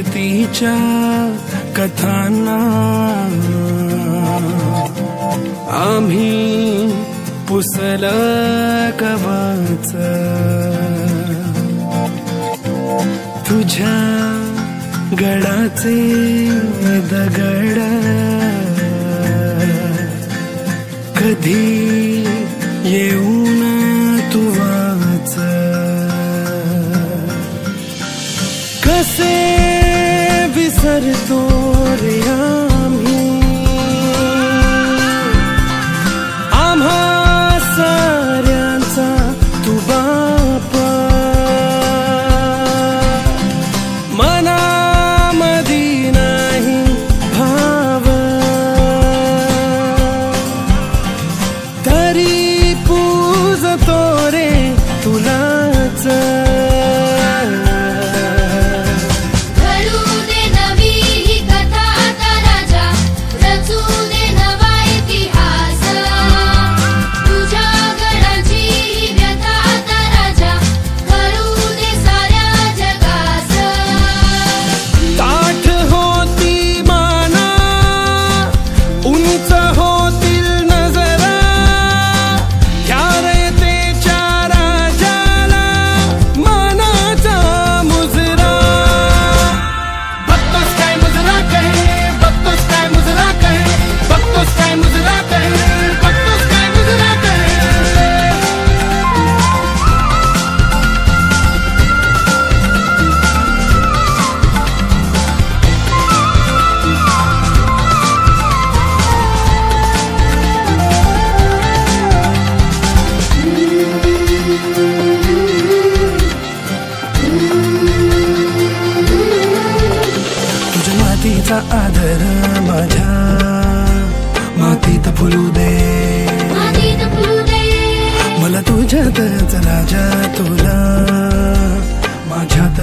कीर्तीच्या कथांना आम्ही पुसल कवच तुझ्या गडाचे दगड कधी येऊन तू वाच कसे विसरतो रे आम्ही आम्हा साऱ्यांचा तू बाप मनामधी नाही भाव तरी पूजतो रे तुलाच मातीचा आदर माझ्या मातीत फुलू दे मला तुझ्यातच राजा तुला माझ्यात